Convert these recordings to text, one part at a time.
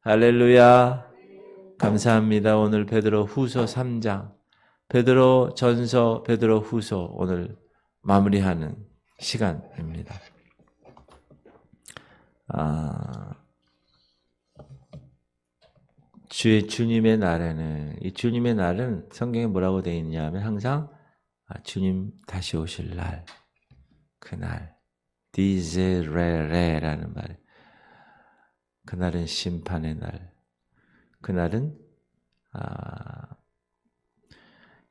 할렐루야. 감사합니다. 오늘 베드로 후서 3장, 베드로 전서, 베드로 후서 오늘 마무리하는 시간입니다. 주님의 날에는, 이 주님의 날은 성경에 뭐라고 되어 있냐면 항상 주님 다시 오실 날, 그날, 디제레레라는 말. 그날은 심판의 날. 그날은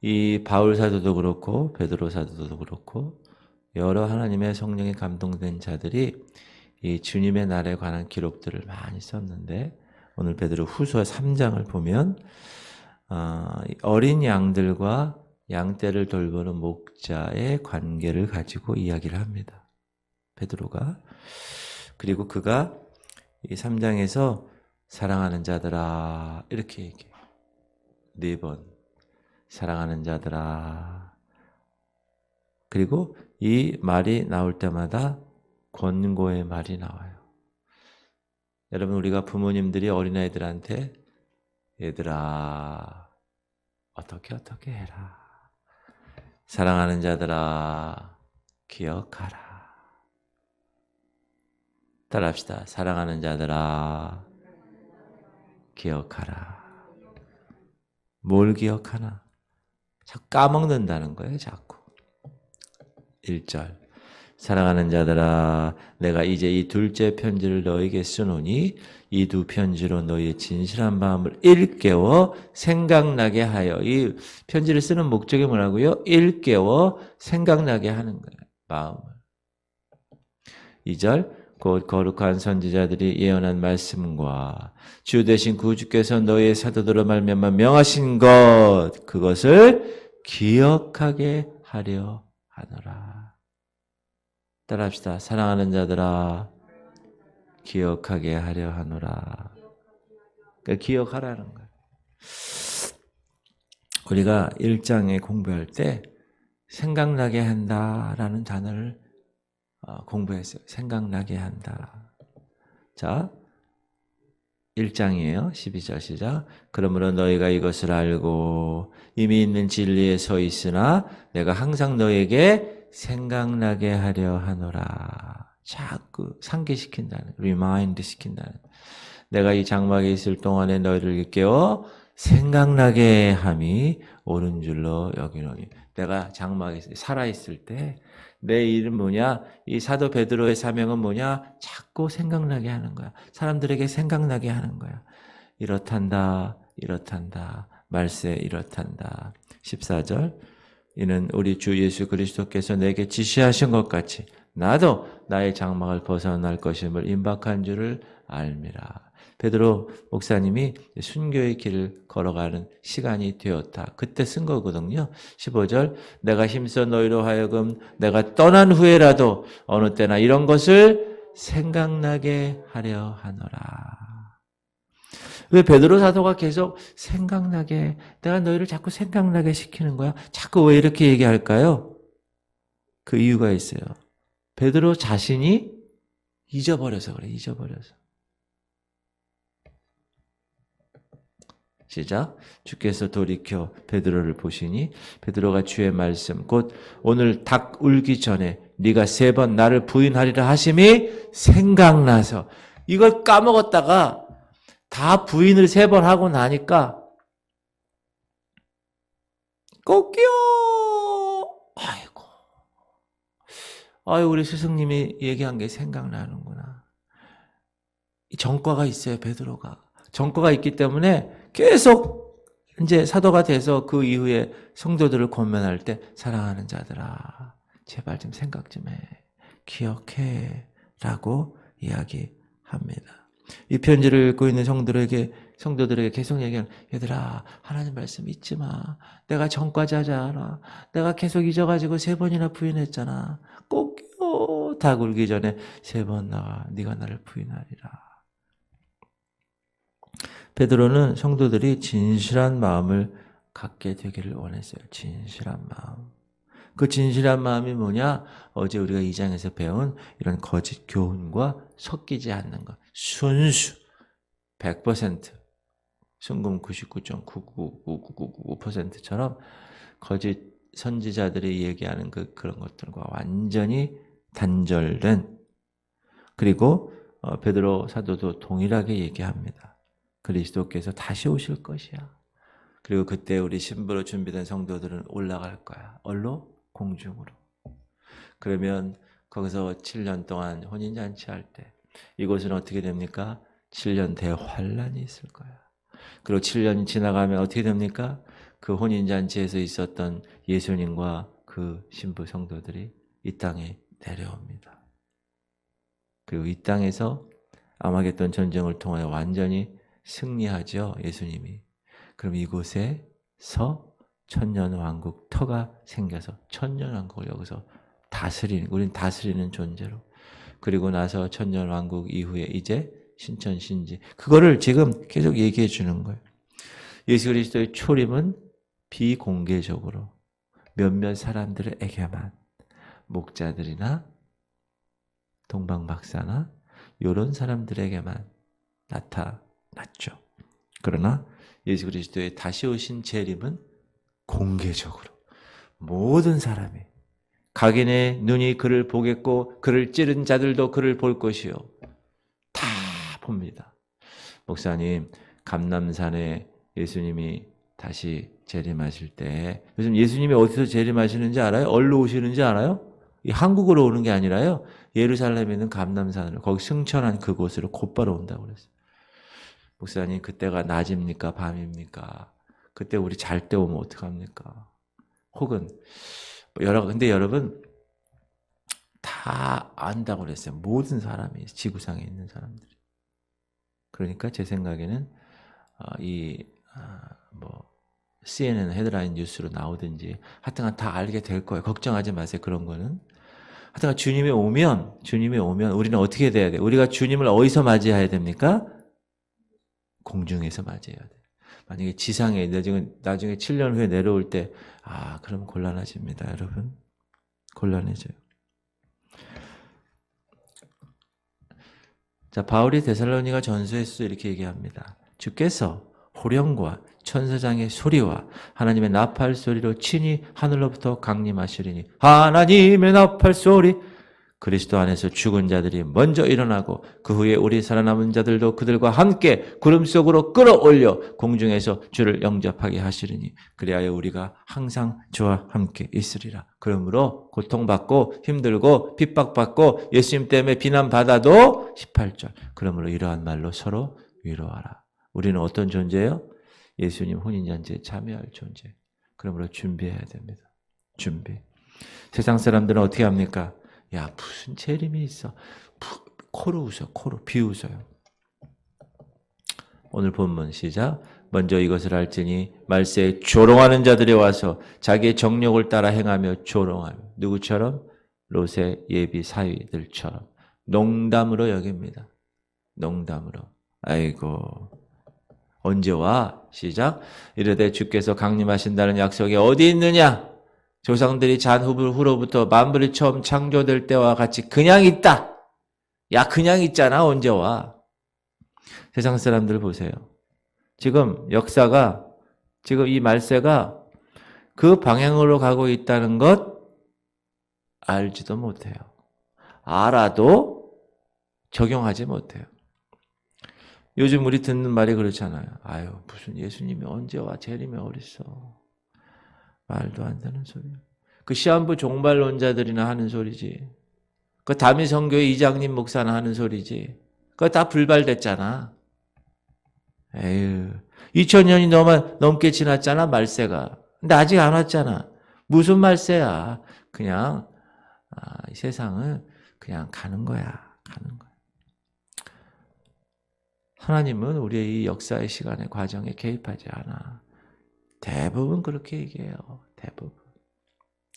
이 바울 사도도 그렇고 베드로 사도도 그렇고 여러 하나님의 성령에 감동된 자들이 이 주님의 날에 관한 기록들을 많이 썼는데 오늘 베드로 후서 3장을 보면 어린 양들과 양떼를 돌보는 목자의 관계를 가지고 이야기를 합니다. 베드로가. 그리고 그가 이 3장에서 사랑하는 자들아 이렇게 얘기해요. 4번 사랑하는 자들아. 그리고 이 말이 나올 때마다 권고의 말이 나와요. 여러분 우리가 부모님들이 어린아이들한테 얘들아 어떻게 해라. 사랑하는 자들아 기억하라. 따라합시다. 사랑하는 자들아 기억하라. 뭘 기억하나? 자꾸 까먹는다는 거예요. 자꾸. 1절 사랑하는 자들아 내가 이제 이 둘째 편지를 너에게 쓰노니 이 두 편지로 너희의 진실한 마음을 일깨워 생각나게 하여. 이 편지를 쓰는 목적이 뭐라고요? 일깨워 생각나게 하는 거예요. 마음을. 2절 곧 거룩한 선지자들이 예언한 말씀과 주 되신 구주께서 너희의 사도들로 말미암아 명하신 것 그것을 기억하게 하려 하노라. 따라합시다. 사랑하는 자들아 기억하게 하려 하노라. 그러니까 기억하라는 거예요. 우리가 1장에 공부할 때 생각나게 한다라는 단어를 공부했어요. 생각나게 한다. 자, 1장이에요. 12절 시작. 그러므로 너희가 이것을 알고 이미 있는 진리에 서 있으나 내가 항상 너에게 생각나게 하려 하노라. 자꾸 상기시킨다는, 리마인드 시킨다는. 내가 이 장막에 있을 동안에 너희를 깨워 생각나게 함이 옳은 줄로 여기노니. 내가 장막에 살아있을 때 내 일은 뭐냐? 이 사도 베드로의 사명은 뭐냐? 자꾸 생각나게 하는 거야. 사람들에게 생각나게 하는 거야. 이렇단다. 말세 이렇단다. 14절 이는 우리 주 예수 그리스도께서 내게 지시하신 것 같이 나도 나의 장막을 벗어날 것임을 임박한 줄을 알미라. 베드로 목사님이 순교의 길을 걸어가는 시간이 되었다. 그때 쓴 거거든요. 15절 내가 힘써 너희로 하여금 내가 떠난 후에라도 어느 때나 이런 것을 생각나게 하려 하노라. 왜 베드로 사도가 계속 생각나게, 내가 너희를 자꾸 생각나게 시키는 거야? 자꾸 왜 이렇게 얘기할까요? 그 이유가 있어요. 베드로 자신이 잊어버려서 그래. 잊어버려서. 시작. 주께서 돌이켜 베드로를 보시니 베드로가 주의 말씀 곧 오늘 닭 울기 전에 네가 3번 나를 부인하리라 하심이 생각나서 이걸 까먹었다가 다 부인을 3번 하고 나니까 꼭요. 아이고 우리 스승님이 얘기한 게 생각나는구나. 전과가 있어요. 베드로가. 전과가 있기 때문에 계속 이제 사도가 돼서 그 이후에 성도들을 권면할 때 사랑하는 자들아 제발 좀 생각 좀 해. 기억해. 라고 이야기합니다. 이 편지를 읽고 있는 성도들에게 계속 얘기하는 얘들아 하나님 말씀 잊지 마. 내가 전과자잖아. 내가 계속 잊어가지고 3번이나 부인했잖아. 꼭요. 다 굴기 전에 3번 네가 나를 부인하리라. 베드로는 성도들이 진실한 마음을 갖게 되기를 원했어요. 진실한 마음. 그 진실한 마음이 뭐냐? 어제 우리가 2장에서 배운 이런 거짓 교훈과 섞이지 않는 것. 순수. 100% 순금 99.99999%처럼 거짓 선지자들이 얘기하는 그런 것들과 완전히 단절된, 그리고 베드로 사도도 동일하게 얘기합니다. 그리스도께서 다시 오실 것이야. 그리고 그때 우리 신부로 준비된 성도들은 올라갈 거야. 어디로? 공중으로. 그러면 거기서 7년 동안 혼인잔치 할 때 이곳은 어떻게 됩니까? 7년 대환란이 있을 거야. 그리고 7년이 지나가면 어떻게 됩니까? 그 혼인잔치에서 있었던 예수님과 그 신부 성도들이 이 땅에 내려옵니다. 그리고 이 땅에서 아마겟돈 전쟁을 통하여 완전히 승리하죠, 예수님이. 그럼 이곳에서 천년왕국 터가 생겨서 천년왕국을 여기서 우린 다스리는 존재로. 그리고 나서 천년왕국 이후에 이제 신천신지. 그거를 지금 계속 얘기해 주는 거예요. 예수 그리스도의 초림은 비공개적으로 몇몇 사람들에게만, 목자들이나 동방박사나 이런 사람들에게만 나타났죠. 그러나 예수 그리스도의 다시 오신 재림은 공개적으로 모든 사람이, 각인의 눈이 그를 보겠고 그를 찌른 자들도 그를 볼 것이요. 다 봅니다. 목사님, 감람산에 예수님이 다시 재림하실 때, 요즘 예수님이 어디서 재림하시는지 알아요? 어디로 오시는지 알아요? 이 한국으로 오는 게 아니라요, 예루살렘에 있는 감람산으로, 거기 승천한 그곳으로 곧바로 온다고 그랬어요. 목사님, 그때가 낮입니까? 밤입니까? 그때 우리 잘 때 오면 어떡합니까? 혹은 근데 여러분 다 안다고 그랬어요. 모든 사람이, 지구상에 있는 사람들이. 그러니까 제 생각에는 CNN 헤드라인 뉴스로 나오든지 하여튼 다 알게 될 거예요. 걱정하지 마세요. 그런 거는. 하여튼 주님이 오면 우리는 어떻게 돼야 돼요? 우리가 주님을 어디서 맞이해야 됩니까? 공중에서 맞이해야 돼요. 만약에 지상에 나중에 7년 후에 내려올 때, 그럼 곤란해집니다, 여러분. 곤란해져요. 자, 바울이 데살로니가 전서에서 이렇게 얘기합니다. 주께서 호령과 천사장의 소리와 하나님의 나팔 소리로 친히 하늘로부터 강림하시리니, 하나님의 나팔 소리, 그리스도 안에서 죽은 자들이 먼저 일어나고 그 후에 우리 살아남은 자들도 그들과 함께 구름 속으로 끌어올려 공중에서 주를 영접하게 하시리니, 그리하여 우리가 항상 주와 함께 있으리라. 그러므로 고통받고 힘들고 핍박받고 예수님 때문에 비난받아도 18절, 그러므로 이러한 말로 서로 위로하라. 우리는 어떤 존재예요? 예수님 혼인잔치에 참여할 존재. 그러므로 준비해야 됩니다. 준비. 세상 사람들은 어떻게 합니까? 야, 무슨 재림이 있어. 코로 웃어, 코로 비웃어요. 오늘 본문 시작. 먼저 이것을 알지니 말세에 조롱하는 자들이 와서 자기의 정욕을 따라 행하며 조롱하며, 누구처럼? 롯의 예비 사위들처럼 농담으로 여깁니다. 농담으로. 아이고, 언제 와? 시작. 이르되 주께서 강림하신다는 약속이 어디 있느냐? 조상들이 후로부터 만물이 처음 창조될 때와 같이 그냥 있다. 야, 그냥 있잖아. 언제 와? 세상 사람들 보세요. 지금 역사가, 지금 이 말세가 그 방향으로 가고 있다는 것 알지도 못해요. 알아도 적용하지 못해요. 요즘 우리 듣는 말이 그렇잖아요. 아유, 무슨 예수님이 언제 와? 재림이 어딨어? 말도 안 되는 소리야. 그 시한부 종말론자들이나 하는 소리지. 그 다미성교회 이장님 목사나 하는 소리지. 그거 다 불발됐잖아. 에휴, 2000년이 넘게 지났잖아, 말세가. 근데 아직 안 왔잖아. 무슨 말세야? 그냥 이 세상은 그냥 가는 거야. 가는 거야. 하나님은 우리의 이 역사의 시간의 과정에 개입하지 않아. 대부분 그렇게 얘기해요. 대부분.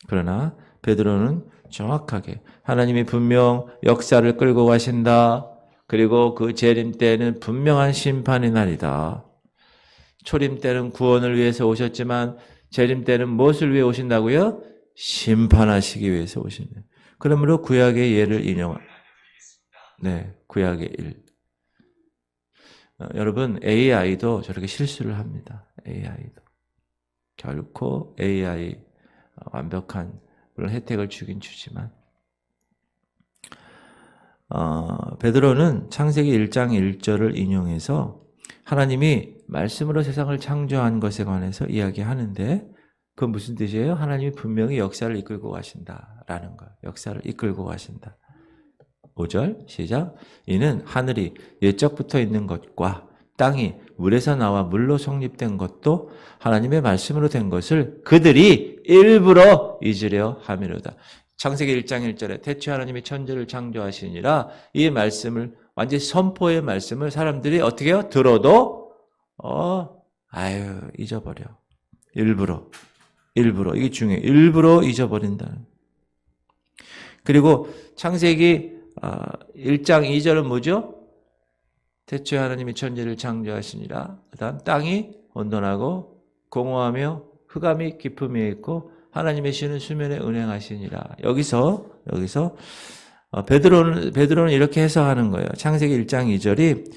그러나 베드로는 정확하게 하나님이 분명 역사를 끌고 가신다. 그리고 그 재림 때는 분명한 심판의 날이다. 초림 때는 구원을 위해서 오셨지만 재림 때는 무엇을 위해 오신다고요? 심판하시기 위해서 오신다. 그러므로 구약의 예를 인용합니다. 네, 구약의 일. 여러분 AI도 저렇게 실수를 합니다. AI도. 결코 AI 완벽한 물론 혜택을 주긴 주지만 베드로는 창세기 1장 1절을 인용해서 하나님이 말씀으로 세상을 창조한 것에 관해서 이야기하는데 그건 무슨 뜻이에요? 하나님이 분명히 역사를 이끌고 가신다라는 거예요. 역사를 이끌고 가신다. 5절 시작. 이는 하늘이 옛적부터 있는 것과 땅이 물에서 나와 물로 성립된 것도 하나님의 말씀으로 된 것을 그들이 일부러 잊으려 함이로다. 창세기 1장 1절에 태초에 하나님이 천지를 창조하시니라 이 말씀을 완전히 선포의 말씀을 사람들이 어떻게 해요? 들어도 잊어버려. 일부러 이게 중요해요. 일부러 잊어버린다는. 그리고 창세기 1장 2절은 뭐죠? 태초에 하나님이 천지를 창조하시니라. 그다음 땅이 온전하고 공허하며 흑암이 깊음이 있고 하나님의 신은 수면에 운행하시니라. 여기서 베드로는 이렇게 해석하는 거예요. 창세기 1장 2절이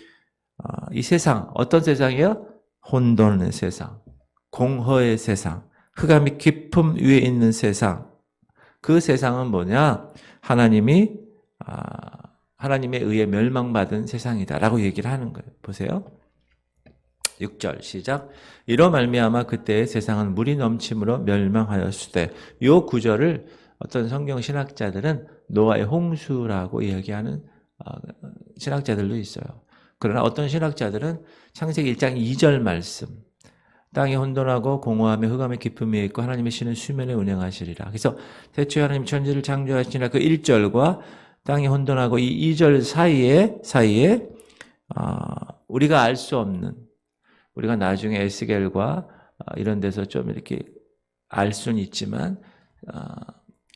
이 세상 어떤 세상이요? 혼돈의 세상, 공허의 세상, 흑암이 깊음 위에 있는 세상. 그 세상은 뭐냐? 하나님에 의해 멸망받은 세상이다라고 얘기를 하는 거예요. 보세요. 6절 시작. 이로 말미암아 그때의 세상은 물이 넘침으로 멸망하였으되 이 구절을 어떤 성경 신학자들은 노아의 홍수라고 이야기하는 신학자들도 있어요. 그러나 어떤 신학자들은 창세기 1장 2절 말씀 땅이 혼돈하고 공허하며 흑암의 깊음이 있고 하나님의 신은 수면에 운행하시리라. 그래서 태초에 하나님 천지를 창조하시니라 그 1절과 땅이 혼돈하고 이 2절 사이에 우리가 알 수 없는 우리가 나중에 에스겔과 이런 데서 좀 이렇게 알 수는 있지만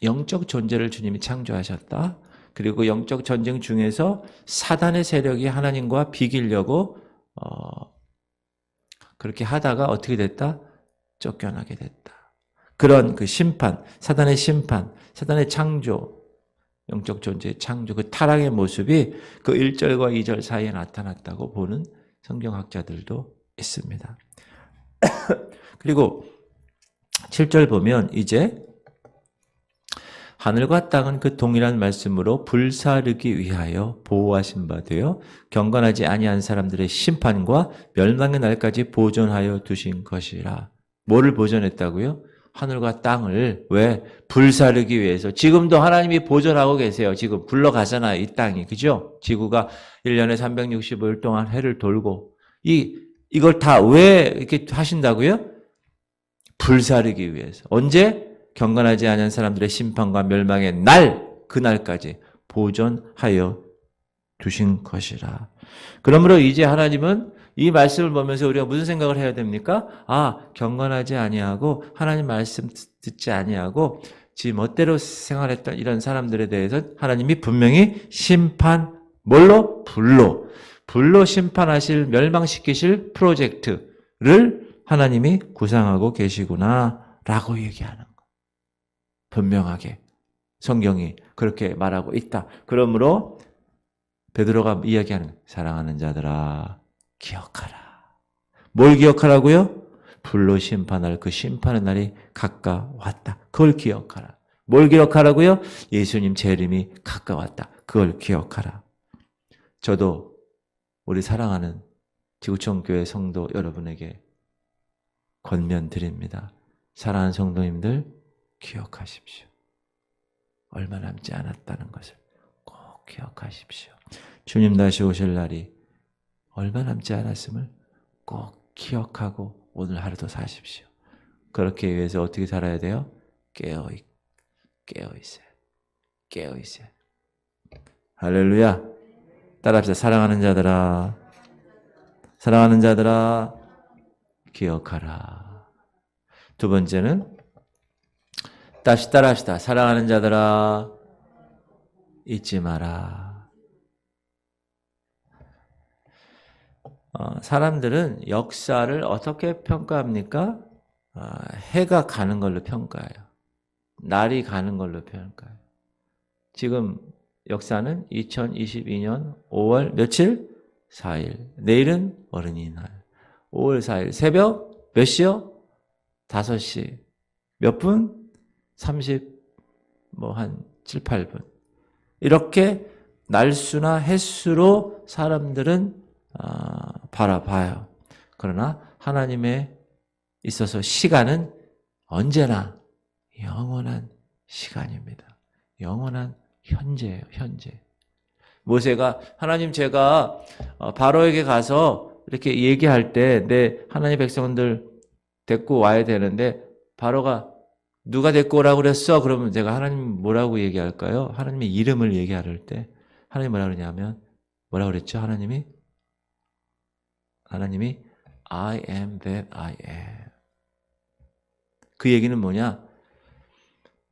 영적 존재를 주님이 창조하셨다. 그리고 영적 전쟁 중에서 사단의 세력이 하나님과 비기려고 그렇게 하다가 어떻게 됐다? 쫓겨나게 됐다. 그런 그 심판, 사단의 심판, 사단의 창조, 영적 존재의 창조, 그 타락의 모습이 그 1절과 2절 사이에 나타났다고 보는 성경학자들도 있습니다. 그리고 7절 보면 이제 하늘과 땅은 그 동일한 말씀으로 불사르기 위하여 보호하신 바 되어 경건하지 아니한 사람들의 심판과 멸망의 날까지 보존하여 두신 것이라. 뭐를 보존했다고요? 하늘과 땅을. 왜? 불사르기 위해서. 지금도 하나님이 보존하고 계세요. 지금 굴러가잖아요. 이 땅이. 그죠? 지구가 1년에 365일 동안 해를 돌고 이걸 다 왜 이렇게 하신다고요? 불사르기 위해서. 언제? 경건하지 않은 사람들의 심판과 멸망의 날, 그날까지 보존하여 두신 것이라. 그러므로 이제 하나님은 이 말씀을 보면서 우리가 무슨 생각을 해야 됩니까? 경건하지 아니하고 하나님 말씀 듣지 아니하고 지 멋대로 생활했던 이런 사람들에 대해서 하나님이 분명히 심판, 뭘로? 불로 심판하실, 멸망시키실 프로젝트를 하나님이 구상하고 계시구나 라고 얘기하는 거예요. 분명하게 성경이 그렇게 말하고 있다. 그러므로 베드로가 이야기하는 사랑하는 자들아 기억하라. 뭘 기억하라고요? 불로 심판할 그 심판의 날이 가까웠다. 그걸 기억하라. 뭘 기억하라고요? 예수님 재림이 가까웠다. 그걸 기억하라. 저도 우리 사랑하는 지구촌 교회 성도 여러분에게 권면드립니다. 사랑하는 성도님들 기억하십시오. 얼마 남지 않았다는 것을 꼭 기억하십시오. 주님 다시 오실 날이 얼마 남지 않았음을 꼭 기억하고 오늘 하루도 사십시오. 그렇게 위해서 어떻게 살아야 돼요? 깨어있어요. 할렐루야. 따라합시다. 사랑하는 자들아 기억하라. 두 번째는 다시 따라합시다. 사랑하는 자들아 잊지 마라. 사람들은 역사를 어떻게 평가합니까? 해가 가는 걸로 평가해요. 날이 가는 걸로 평가해요. 지금 역사는 2022년 5월 며칠? 4일. 내일은 어린이날. 5월 4일. 새벽 몇 시요? 5시. 몇 분? 30, 한 7, 8분. 이렇게 날수나 횟수로 사람들은 바라봐요. 그러나 하나님에 있어서 시간은 언제나 영원한 시간입니다. 영원한 현재예요. 현재. 모세가 하나님 제가 바로에게 가서 이렇게 얘기할 때 내 하나님 백성들 데리고 와야 되는데 바로가 누가 데리고 오라고 그랬어? 그러면 제가 하나님 뭐라고 얘기할까요? 하나님의 이름을 얘기할 때 하나님 뭐라고 그러냐면 뭐라고 그랬죠? 하나님이 I am that I am. 그 얘기는 뭐냐?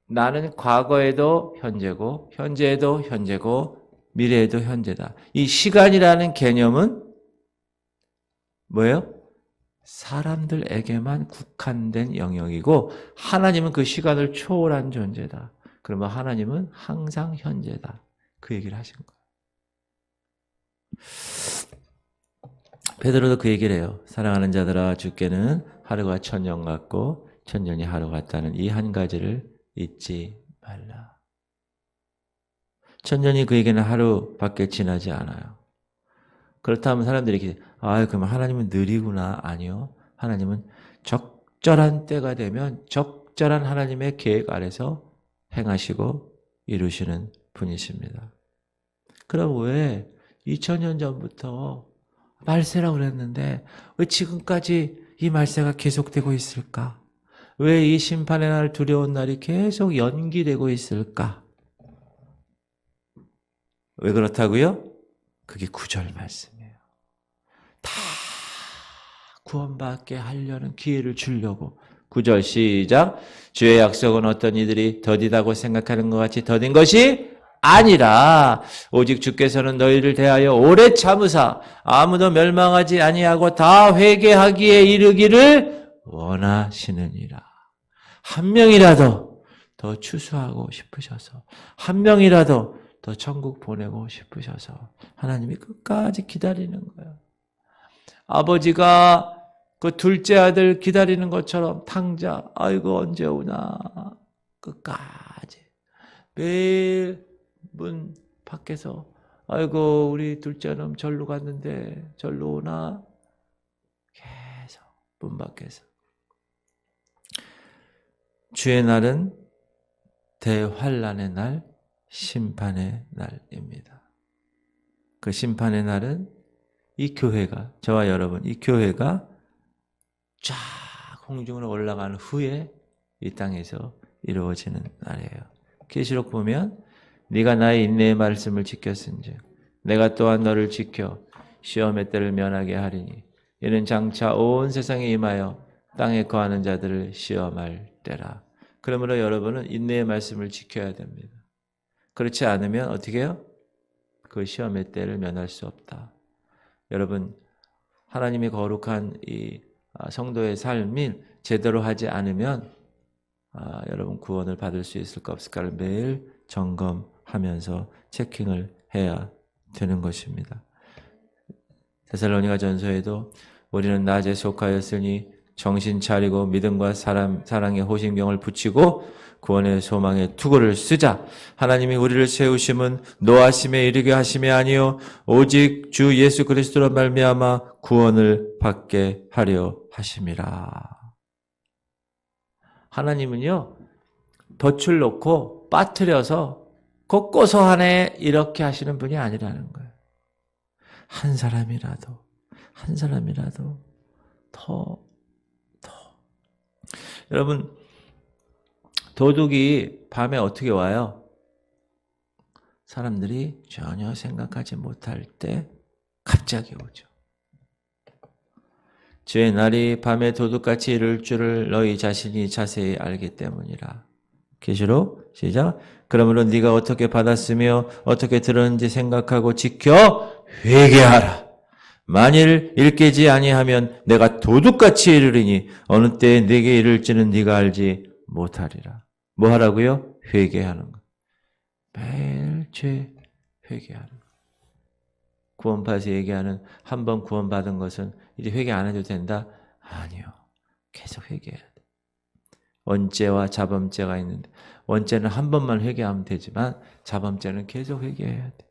나는 과거에도 현재고 현재에도 현재고 미래에도 현재다. 이 시간이라는 개념은 뭐예요? 사람들에게만 국한된 영역이고 하나님은 그 시간을 초월한 존재다. 그러면 하나님은 항상 현재다. 그 얘기를 하신 거예요. 베드로도 그 얘기를 해요. 사랑하는 자들아 주께는 하루가 천년 같고 천년이 하루 같다는 이 한 가지를 잊지 말라. 천년이 그에게는 하루밖에 지나지 않아요. 그렇다면 사람들이 이렇게 그러면 하나님은 느리구나. 아니요. 하나님은 적절한 때가 되면 적절한 하나님의 계획 아래서 행하시고 이루시는 분이십니다. 그럼 왜 2000년 전부터 말세라고 그랬는데 왜 지금까지 이 말세가 계속되고 있을까? 왜 이 심판의 날 두려운 날이 계속 연기되고 있을까? 왜 그렇다고요? 그게 9절 말씀이에요. 다 구원받게 하려는 기회를 주려고. 9절 시작. 주의 약속은 어떤 이들이 더디다고 생각하는 것 같이 더딘 것이 아니라 오직 주께서는 너희를 대하여 오래 참으사 아무도 멸망하지 아니하고 다 회개하기에 이르기를 원하시느니라. 한 명이라도 더 추수하고 싶으셔서 한 명이라도 더 천국 보내고 싶으셔서 하나님이 끝까지 기다리는 거예요. 아버지가 그 둘째 아들 기다리는 것처럼 탕자 아이고 언제 오나 끝까지 매일 문 밖에서 아이고 우리 둘째 놈 절로 갔는데 절로 오나 계속 문 밖에서. 주의 날은 대환란의 날, 심판의 날입니다. 그 심판의 날은 이 교회가, 저와 여러분, 이 교회가 쫙 공중으로 올라간 후에 이 땅에서 이루어지는 날이에요. 계시록 보면 네가 나의 인내의 말씀을 지켰은즉 내가 또한 너를 지켜 시험의 때를 면하게 하리니 이는 장차 온 세상에 임하여 땅에 거하는 자들을 시험할 때라. 그러므로 여러분은 인내의 말씀을 지켜야 됩니다. 그렇지 않으면 어떻게 해요? 그 시험의 때를 면할 수 없다. 여러분, 하나님이 거룩한 이 성도의 삶을 제대로 하지 않으면 여러분 구원을 받을 수 있을까 없을까를 매일 점검하면서 체킹을 해야 되는 것입니다. 데살로니가 전서에도 우리는 낮에 속하였으니 정신 차리고 믿음과 사랑의 호신경을 붙이고 구원의 소망의 투구를 쓰자. 하나님이 우리를 세우심은 노하심에 이르게 하심이 아니요 오직 주 예수 그리스도로 말미암아 구원을 받게 하려 하심이라. 하나님은요 덫을 놓고 빠뜨려서 걷고서 하네 이렇게 하시는 분이 아니라는 거예요. 한 사람이라도 더 여러분 도둑이 밤에 어떻게 와요? 사람들이 전혀 생각하지 못할 때 갑자기 오죠. 주의 날이 밤에 도둑같이 이를 줄을 너희 자신이 자세히 알기 때문이라. 계시록 시작. 그러므로 네가 어떻게 받았으며 어떻게 들었는지 생각하고 지켜 회개하라. 만일 일깨지 아니하면 내가 도둑같이 이르리니 어느 때에 네게 이를지는 네가 알지 못하리라. 뭐 하라고요? 회개하는 것. 매일 죄 회개하는 것. 구원파에서 얘기하는 한 번 구원받은 것은 이제 회개 안 해도 된다? 아니요. 계속 회개해야 돼. 원죄와 자범죄가 있는데 원죄는 한 번만 회개하면 되지만 자범죄는 계속 회개해야 돼.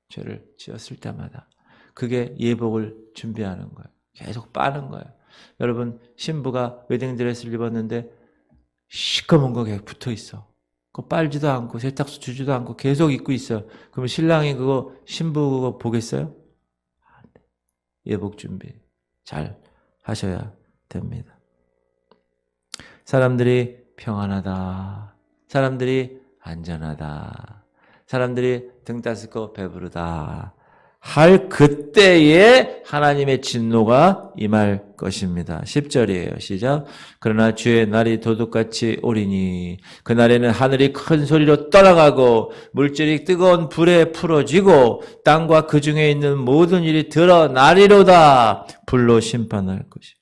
죄를 지었을 때마다. 그게 예복을 준비하는 거예요. 계속 빠는 거예요. 여러분 신부가 웨딩드레스를 입었는데 시꺼먼 거 계속 붙어 있어. 그거 빨지도 않고 세탁소 주지도 않고 계속 입고 있어. 그럼 신랑이 그거 신부 그거 보겠어요? 예복 준비 잘 하셔야 됩니다. 사람들이 평안하다. 사람들이 안전하다. 사람들이 등 따스고 배부르다. 할 그때에 하나님의 진노가 임할 것입니다. 10절이에요. 시작. 그러나 주의 날이 도둑같이 오리니 그날에는 하늘이 큰 소리로 떠나가고 물질이 뜨거운 불에 풀어지고 땅과 그 중에 있는 모든 일이 드러나리로다. 불로 심판할 것이.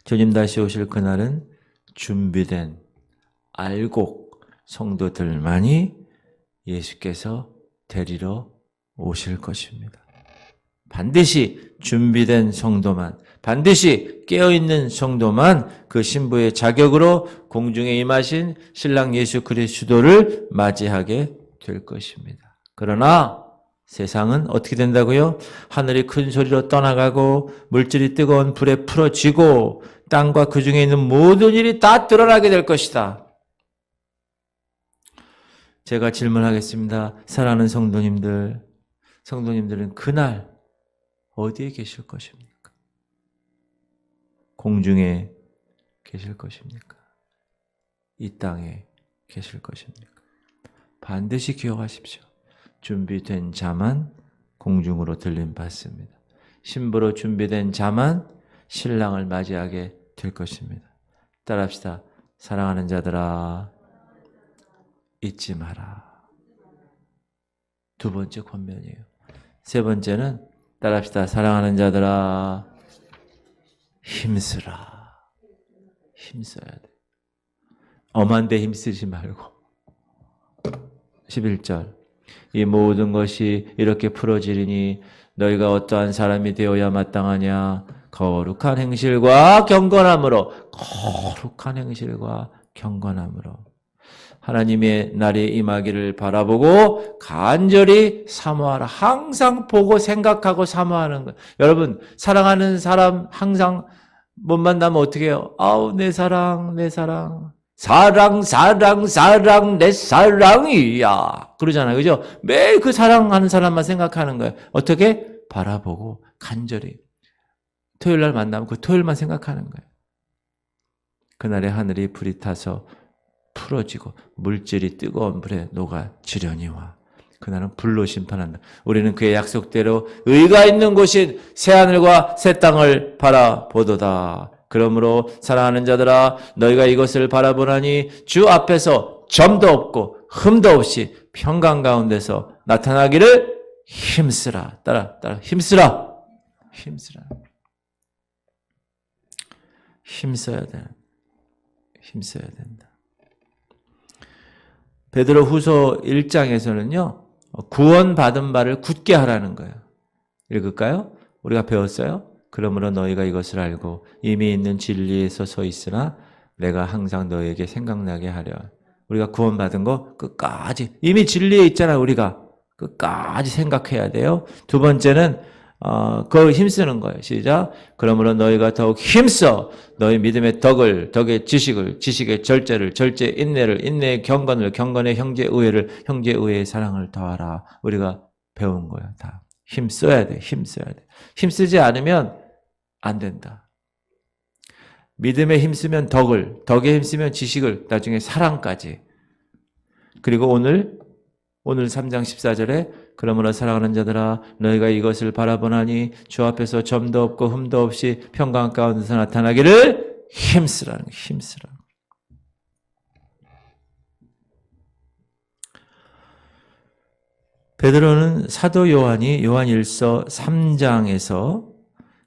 주님 다시 오실 그날은 준비된 알곡 성도들만이 예수께서 데리러 오실 것입니다. 반드시 준비된 성도만, 반드시 깨어있는 성도만 그 신부의 자격으로 공중에 임하신 신랑 예수 그리스도를 맞이하게 될 것입니다. 그러나 세상은 어떻게 된다고요? 하늘이 큰 소리로 떠나가고 물질이 뜨거운 불에 풀어지고 땅과 그 중에 있는 모든 일이 다 드러나게 될 것이다. 제가 질문하겠습니다. 사랑하는 성도님들은 그날 어디에 계실 것입니까? 공중에 계실 것입니까? 이 땅에 계실 것입니까? 반드시 기억하십시오. 준비된 자만 공중으로 들림 받습니다. 신부로 준비된 자만 신랑을 맞이하게 될 것입니다. 따라합시다. 사랑하는 자들아 잊지 마라. 두 번째 권면이에요. 세 번째는 따라합시다. 사랑하는 자들아 힘쓰라. 힘써야 돼. 엄한 데 힘쓰지 말고. 11절 이 모든 것이 이렇게 풀어지리니 너희가 어떠한 사람이 되어야 마땅하냐. 거룩한 행실과 경건함으로. 거룩한 행실과 경건함으로. 하나님의 날이 임하기를 바라보고 간절히 사모하라. 항상 보고 생각하고 사모하는 거예요. 여러분 사랑하는 사람 항상 못 만나면 어떻게 해요? 아우 내 사랑 내 사랑. 사랑 사랑 사랑 내 사랑이야. 그러잖아요. 그죠? 매일 그 사랑하는 사람만 생각하는 거예요. 어떻게? 바라보고 간절히. 토요일 날 만나면 그 토요일만 생각하는 거예요. 그날에 하늘이 불이 타서 풀어지고 물질이 뜨거운 불에 녹아지려니와. 그날은 불로 심판한다. 우리는 그의 약속대로 의가 있는 곳인 새하늘과 새 땅을 바라보도다. 그러므로 사랑하는 자들아 너희가 이것을 바라보나니 주 앞에서 점도 없고 흠도 없이 평강 가운데서 나타나기를 힘쓰라. 따라 힘쓰라. 힘쓰라. 힘써야 돼. 힘써야 된다. 베드로 후서 1장에서는요. 구원받은 바를 굳게 하라는 거예요. 읽을까요? 우리가 배웠어요. 그러므로 너희가 이것을 알고 이미 있는 진리에서 서 있으나 내가 항상 너희에게 생각나게 하려. 우리가 구원받은 거 끝까지 이미 진리에 있잖아요. 우리가 끝까지 생각해야 돼요. 두 번째는 그걸 힘쓰는 거예요. 시작. 그러므로 너희가 더욱 힘써 너희 믿음의 덕의 지식을, 지식의 절제를, 절제의 인내를, 인내의 경건을, 경건의 형제의회를, 형제의회의 사랑을 더하라. 우리가 배운 거예요. 다 힘써야 돼. 힘써야 돼. 힘쓰지 않으면 안 된다. 믿음에 힘쓰면 덕에 힘쓰면 지식을, 나중에 사랑까지. 그리고 오늘 3장 14절에 그러므로 사랑하는 자들아 너희가 이것을 바라보나니 주 앞에서 점도 없고 흠도 없이 평강 가운데서 나타나기를 힘쓰라는 거예요. 힘쓰라. 베드로는 사도 요한이 요한1서 3장에서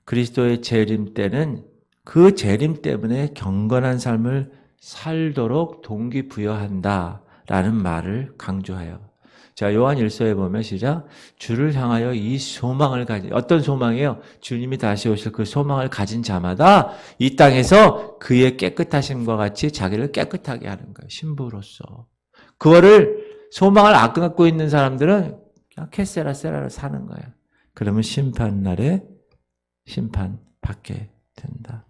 그리스도의 재림 때는 그 재림 때문에 경건한 삶을 살도록 동기부여한다라는 말을 강조해요. 자, 요한 1서에 보면 시작. 주를 향하여 이 소망을 가진, 어떤 소망이에요? 주님이 다시 오실 그 소망을 가진 자마다 이 땅에서 그의 깨끗하심과 같이 자기를 깨끗하게 하는 거예요. 신부로서. 그거를 소망을 안 갖고 있는 사람들은 그냥 캐세라 세라를 사는 거예요. 그러면 심판날에 심판받게 된다.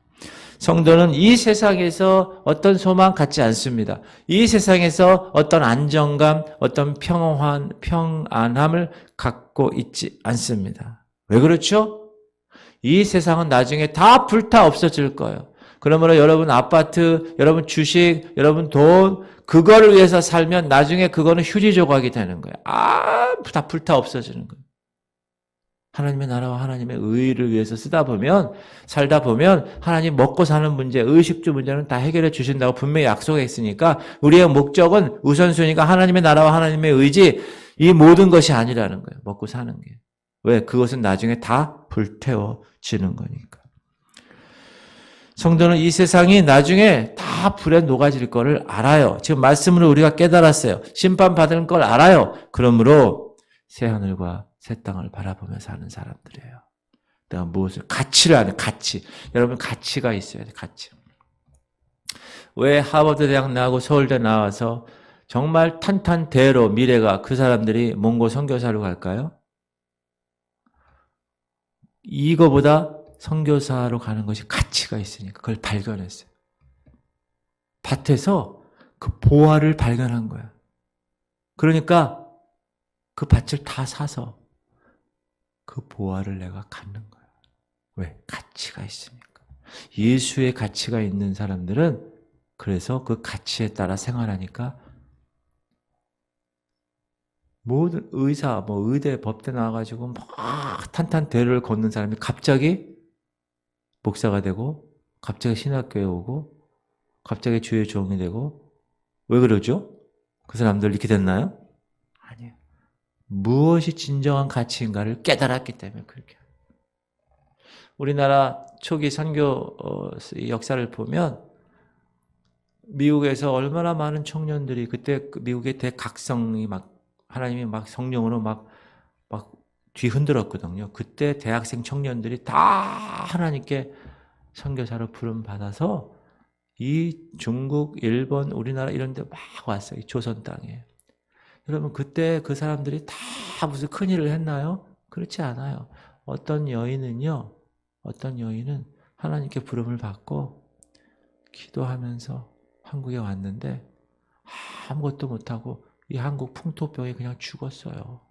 성도는 이 세상에서 어떤 소망 갖지 않습니다. 이 세상에서 어떤 안정감, 어떤 평안함을 갖고 있지 않습니다. 왜 그렇죠? 이 세상은 나중에 다 불타 없어질 거예요. 그러므로 여러분 아파트, 여러분 주식, 여러분 돈, 그거를 위해서 살면 나중에 그거는 휴지 조각이 되는 거예요. 다 불타 없어지는 거예요. 하나님의 나라와 하나님의 의를 위해서 살다 보면 하나님 먹고 사는 문제, 의식주 문제는 다 해결해 주신다고 분명히 약속했으니까 우리의 목적은 우선순위가 하나님의 나라와 하나님의 의지, 이 모든 것이 아니라는 거예요. 먹고 사는 게. 왜? 그것은 나중에 다 불태워지는 거니까. 성도는 이 세상이 나중에 다 불에 녹아질 거를 알아요. 지금 말씀으로 우리가 깨달았어요. 심판받을 걸 알아요. 그러므로 새하늘과 새 땅을 바라보며 사는 사람들이에요. 내가 무엇을 가치를 아는 가치. 여러분 가치가 있어야 돼. 가치. 왜 하버드 대학 나오고 서울대 나와서 정말 탄탄대로 미래가 그 사람들이 몽고 선교사로 갈까요? 이거보다 선교사로 가는 것이 가치가 있으니까 그걸 발견했어요. 밭에서 그 보화를 발견한 거야. 그러니까 그 밭을 다 사서 그 보화를 내가 갖는 거야. 왜? 가치가 있으니까. 예수의 가치가 있는 사람들은 그래서 그 가치에 따라 생활하니까 모든 의사, 의대, 법대 나와가지고 막 탄탄대로를 걷는 사람이 갑자기 목사가 되고 갑자기 신학교에 오고 갑자기 주의 종이 되고 왜 그러죠? 그 사람들 이렇게 됐나요? 아니에요. 무엇이 진정한 가치인가를 깨달았기 때문에 그렇게. 우리나라 초기 선교 역사를 보면 미국에서 얼마나 많은 청년들이 그때 미국의 대각성이 막 하나님이 막 성령으로 막 뒤흔들었거든요. 그때 대학생 청년들이 다 하나님께 선교사로 부름 받아서 이 중국, 일본, 우리나라 이런 데 막 왔어요. 이 조선 땅에. 여러분 그때 그 사람들이 다 무슨 큰일을 했나요? 그렇지 않아요. 어떤 여인은 하나님께 부름을 받고 기도하면서 한국에 왔는데 아무것도 못하고 이 한국 풍토병에 그냥 죽었어요.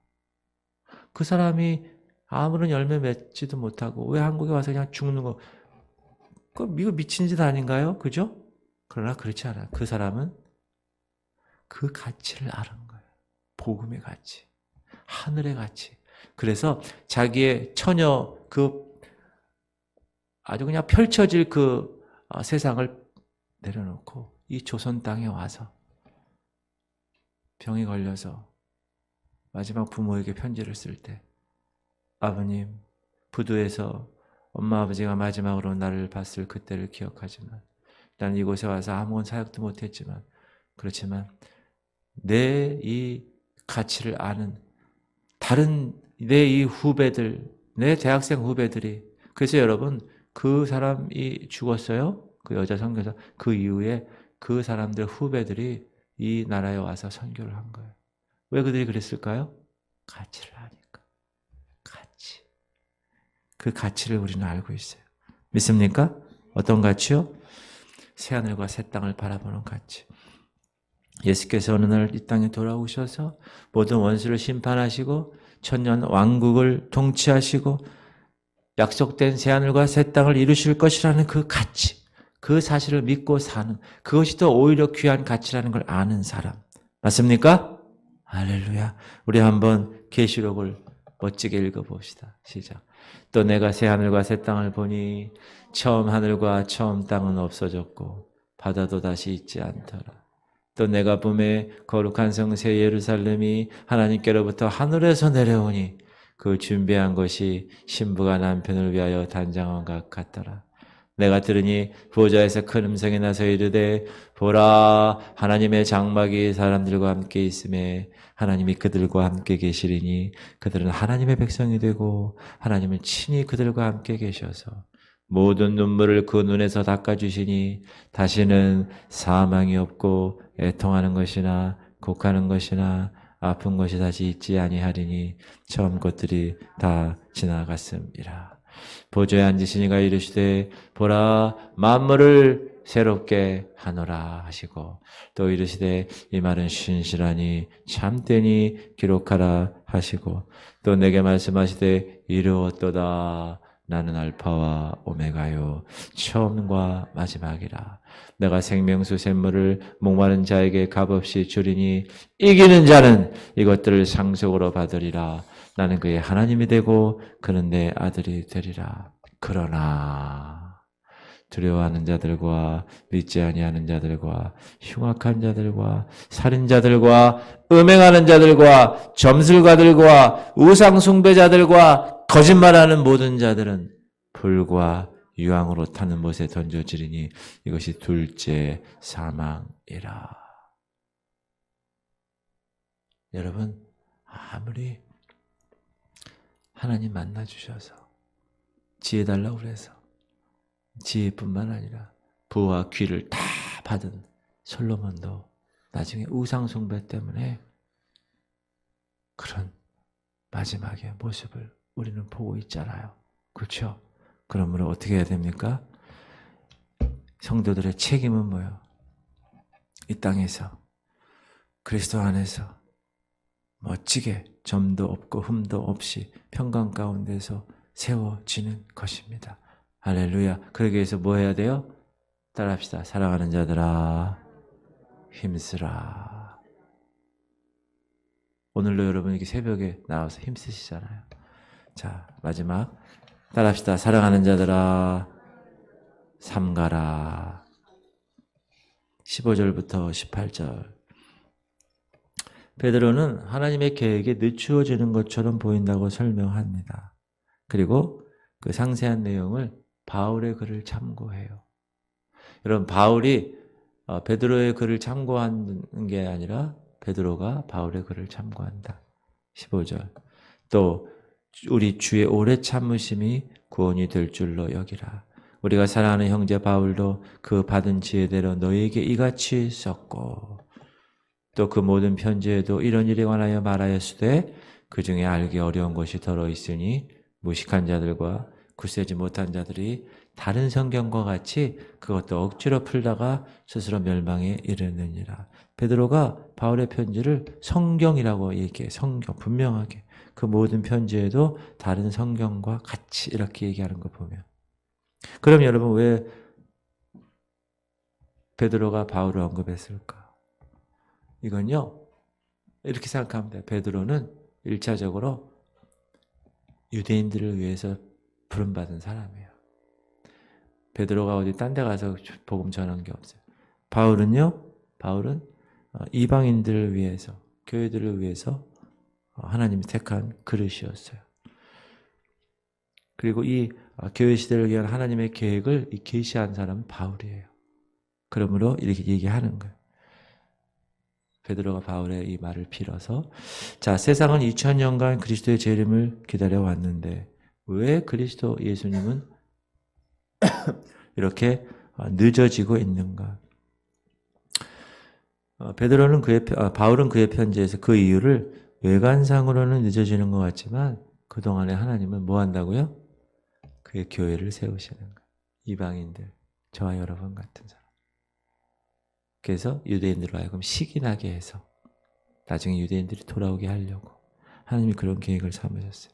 그 사람이 아무런 열매 맺지도 못하고 왜 한국에 와서 그냥 죽는 거? 그 미국 미친 짓 아닌가요? 그죠? 그러나 그렇지 않아요. 그 사람은 그 가치를 아는 거예요. 복음의 가치, 하늘의 가치. 그래서 자기의 처녀 아주 그냥 펼쳐질 그 세상을 내려놓고 이 조선 땅에 와서 병이 걸려서 마지막 부모에게 편지를 쓸 때 아버님 부두에서 엄마 아버지가 마지막으로 나를 봤을 그때를 기억하지만 난 이곳에 와서 아무런 사역도 못했지만 그렇지만 내 이 가치를 아는 다른 내 이 후배들, 내 대학생 후배들이 그래서 여러분 그 사람이 죽었어요. 그 여자 선교사 그 이후에 그 사람들 후배들이 이 나라에 와서 선교를 한 거예요. 왜 그들이 그랬을까요? 가치를 아니까. 가치. 그 가치를 우리는 알고 있어요. 믿습니까? 어떤 가치요? 새하늘과 새 땅을 바라보는 가치. 예수께서 어느 날 이 땅에 돌아오셔서 모든 원수를 심판하시고 천년 왕국을 통치하시고 약속된 새하늘과 새 땅을 이루실 것이라는 그 가치, 그 사실을 믿고 사는 그것이 더 오히려 귀한 가치라는 걸 아는 사람. 맞습니까? 할렐루야. 우리 한번 계시록을 멋지게 읽어봅시다. 시작. 또 내가 새하늘과 새 땅을 보니 처음 하늘과 처음 땅은 없어졌고 바다도 다시 있지 않더라. 또 내가 봄에 거룩한 성새 예루살렘이 하나님께로부터 하늘에서 내려오니 그 준비한 것이 신부가 남편을 위하여 단장한 것 같더라. 내가 들으니 보좌에서 큰 음성이 나서 이르되 보라 하나님의 장막이 사람들과 함께 있음에 하나님이 그들과 함께 계시리니 그들은 하나님의 백성이 되고 하나님은 친히 그들과 함께 계셔서 모든 눈물을 그 눈에서 닦아주시니 다시는 사망이 없고 애통하는 것이나 곡하는 것이나 아픈 것이 다시 있지 아니하리니 처음 것들이 다 지나갔음이라. 보좌에 앉으시니가 이르시되 보라 만물을 새롭게 하노라 하시고 또 이르시되 이 말은 신실하니 참되니 기록하라 하시고 또 내게 말씀하시되 이르렀도다 나는 알파와 오메가요 처음과 마지막이라. 내가 생명수 샘물을 목마른 자에게 값없이 주리니 이기는 자는 이것들을 상속으로 받으리라. 나는 그의 하나님이 되고 그는 내 아들이 되리라. 그러나 두려워하는 자들과 믿지 아니하는 자들과 흉악한 자들과 살인자들과 음행하는 자들과 점술가들과 우상 숭배자들과 거짓말하는 모든 자들은 불과 유황으로 타는 못에 던져지리니 이것이 둘째 사망이라. 여러분 아무리 하나님 만나주셔서 지혜 달라고 그래서 지혜뿐만 아니라 부와 귀를 다 받은 솔로몬도 나중에 우상 숭배 때문에 그런 마지막의 모습을 우리는 보고 있잖아요. 그렇죠? 그러므로 어떻게 해야 됩니까? 성도들의 책임은 뭐예요? 이 땅에서 그리스도 안에서 멋지게 점도 없고 흠도 없이 평강 가운데서 세워지는 것입니다. 할렐루야. 그러기 위해서 뭐 해야 돼요? 따라합시다. 사랑하는 자들아 힘쓰라. 오늘도 여러분 이렇게 새벽에 나와서 힘쓰시잖아요. 자, 마지막 따라합시다. 사랑하는 자들아 삼가라. 15절부터 18절. 베드로는 하나님의 계획에 늦추어지는 것처럼 보인다고 설명합니다. 그리고 그 상세한 내용을 바울의 글을 참고해요. 여러분 바울이 베드로의 글을 참고하는 게 아니라 베드로가 바울의 글을 참고한다. 15절. 또 우리 주의 오래 참으심이 구원이 될 줄로 여기라. 우리가 사랑하는 형제 바울도 그 받은 지혜대로 너희에게 이같이 썼고 또 그 모든 편지에도 이런 일에 관하여 말하였으되 그 중에 알기 어려운 것이 더러 있으니 무식한 자들과 굳세지 못한 자들이 다른 성경과 같이 그것도 억지로 풀다가 스스로 멸망에 이르느니라. 베드로가 바울의 편지를 성경이라고 얘기해. 성경 분명하게. 그 모든 편지에도 다른 성경과 같이 이렇게 얘기하는 거 보면. 그럼 여러분 왜 베드로가 바울을 언급했을까? 이건요. 이렇게 생각하면 돼요. 베드로는 1차적으로 유대인들을 위해서 부름받은 사람이에요. 베드로가 어디 딴 데 가서 복음 전한 게 없어요. 바울은 이방인들을 위해서, 교회들을 위해서 하나님이 택한 그릇이었어요. 그리고 이 교회 시대를 위한 하나님의 계획을 계시한 사람은 바울이에요. 그러므로 이렇게 얘기하는 거예요. 베드로가 바울의 이 말을 빌어서 자, 세상은 2000년간 그리스도의 재림을 기다려왔는데 왜 그리스도 예수님은 이렇게 늦어지고 있는가? 바울은 그의 편지에서 그 이유를 외관상으로는 늦어지는 것 같지만 그동안에 하나님은 뭐 한다고요? 그의 교회를 세우시는 거예요. 이방인들, 저와 여러분 같은 사람. 그래서 유대인들로 하여금 시기나게 해서 나중에 유대인들이 돌아오게 하려고 하나님이 그런 계획을 삼으셨어요.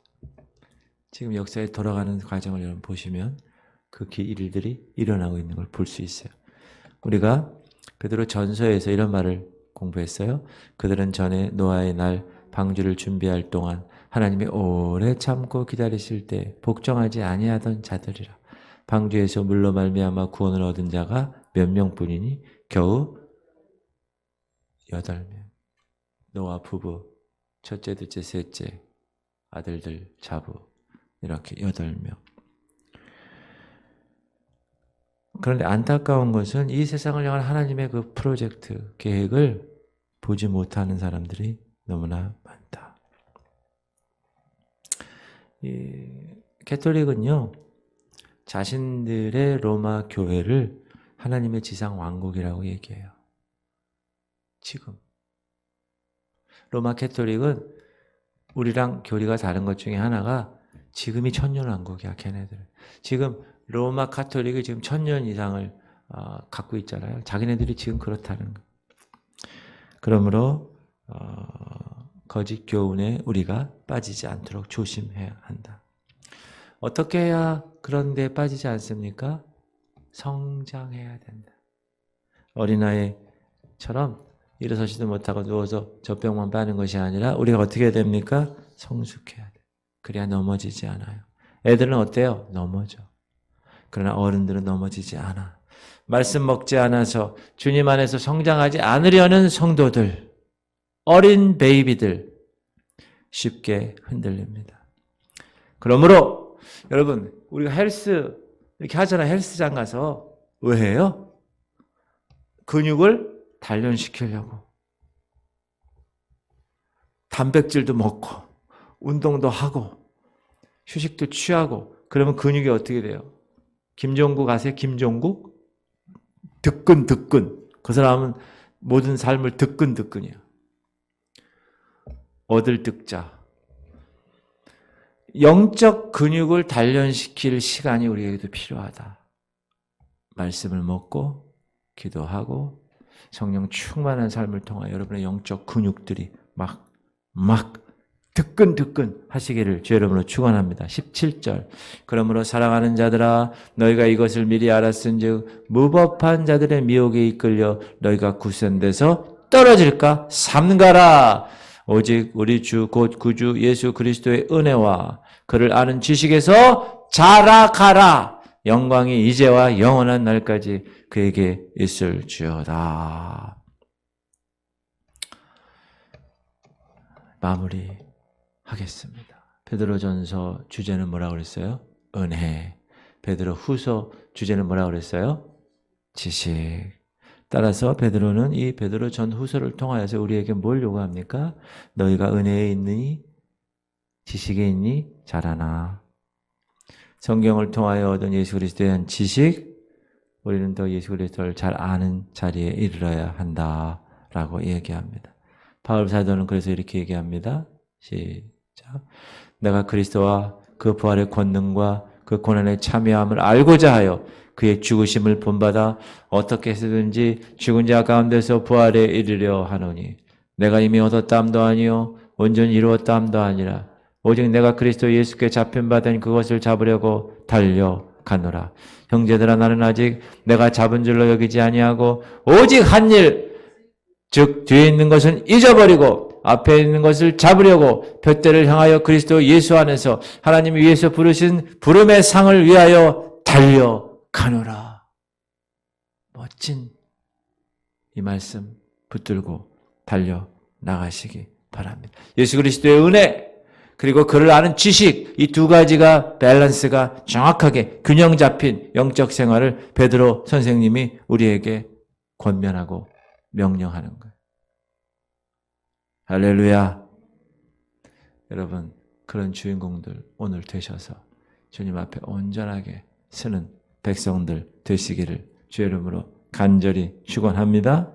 지금 역사에 돌아가는 과정을 여러분 보시면 그 일들이 일어나고 있는 걸 볼 수 있어요. 우리가 베드로 전서에서 이런 말을 공부했어요. 그들은 전에 노아의 날 방주를 준비할 동안 하나님이 오래 참고 기다리실 때 복종하지 아니하던 자들이라. 방주에서 물로 말미암아 구원을 얻은 자가 몇 명뿐이니 겨우 8명. 노아 부부, 첫째, 둘째, 셋째, 아들들, 자부 이렇게 8명. 그런데 안타까운 것은 이 세상을 향한 하나님의 그 프로젝트, 계획을 보지 못하는 사람들이 너무나 많다. 이 캐톨릭은요, 자신들의 로마 교회를 하나님의 지상 왕국이라고 얘기해요. 지금. 로마 캐톨릭은 우리랑 교리가 다른 것 중에 하나가 지금이 천년왕국이야, 걔네들. 지금 로마 카톨릭이 지금 1000년 이상을 갖고 있잖아요. 자기네들이 지금 그렇다는 거. 그러므로 거짓 교훈에 우리가 빠지지 않도록 조심해야 한다. 어떻게 해야 그런 데 빠지지 않습니까? 성장해야 된다. 어린아이처럼 일어서지도 못하고 누워서 젖병만 빠는 것이 아니라 우리가 어떻게 해야 됩니까? 성숙해야 돼. 그래야 넘어지지 않아요. 애들은 어때요? 넘어져. 그러나 어른들은 넘어지지 않아. 말씀 먹지 않아서 주님 안에서 성장하지 않으려는 성도들, 어린 베이비들 쉽게 흔들립니다. 그러므로 여러분, 우리가 헬스 이렇게 하잖아요. 헬스장 가서 왜 해요? 근육을 단련시키려고. 단백질도 먹고 운동도 하고 휴식도 취하고. 그러면 근육이 어떻게 돼요? 김종국 아세요? 김종국? 득근. 그 사람은 모든 삶을 득근이야. 얻을 득자. 영적 근육을 단련시킬 시간이 우리에게도 필요하다. 말씀을 먹고 기도하고 성령 충만한 삶을 통하여 여러분의 영적 근육들이 막 득근 하시기를 주 이름으로 축원합니다. 17절. 그러므로 사랑하는 자들아 너희가 이것을 미리 알았은즉 무법한 자들의 미혹에 이끌려 너희가 구선돼서 떨어질까 삼가라. 오직 우리 주 곧 구주 예수 그리스도의 은혜와 그를 아는 지식에서 자라가라. 영광이 이제와 영원한 날까지 그에게 있을지어다. 마무리하겠습니다. 베드로전서 주제는 뭐라고 그랬어요? 은혜. 베드로후서 주제는 뭐라고 그랬어요? 지식. 따라서 베드로는 이 베드로 전후서를 통하여서 우리에게 뭘 요구합니까? 너희가 은혜에 있느니 지식에 있니 자라나. 성경을 통하여 얻은 예수 그리스도에 대한 지식, 우리는 더 예수 그리스도를 잘 아는 자리에 이르러야 한다라고 얘기합니다. 바울 사도는 그래서 이렇게 얘기합니다. 시작. 내가 그리스도와 그 부활의 권능과 그 고난의 참여함을 알고자 하여 그의 죽으심을 본받아 어떻게 해서든지 죽은 자 가운데서 부활에 이르려 하노니 내가 이미 얻었다함도 아니요 온전히 이루었다함도 아니라 오직 내가 그리스도 예수께 잡힌 바 된 그것을 잡으려고 달려가노라. 형제들아 나는 아직 내가 잡은 줄로 여기지 아니하고 오직 한 일, 즉 뒤에 있는 것은 잊어버리고 앞에 있는 것을 잡으려고 둯대를 향하여 그리스도 예수 안에서 하나님이 위에서 부르신 부름의 상을 위하여 달려가노라. 멋진 이 말씀 붙들고 달려나가시기 바랍니다. 예수 그리스도의 은혜 그리고 그를 아는 지식, 이 두 가지가 밸런스가 정확하게 균형 잡힌 영적 생활을 베드로 선생님이 우리에게 권면하고 명령하는 거예요. 할렐루야. 여러분, 그런 주인공들 오늘 되셔서 주님 앞에 온전하게 서는 백성들 되시기를 주의 이름으로 간절히 축원합니다.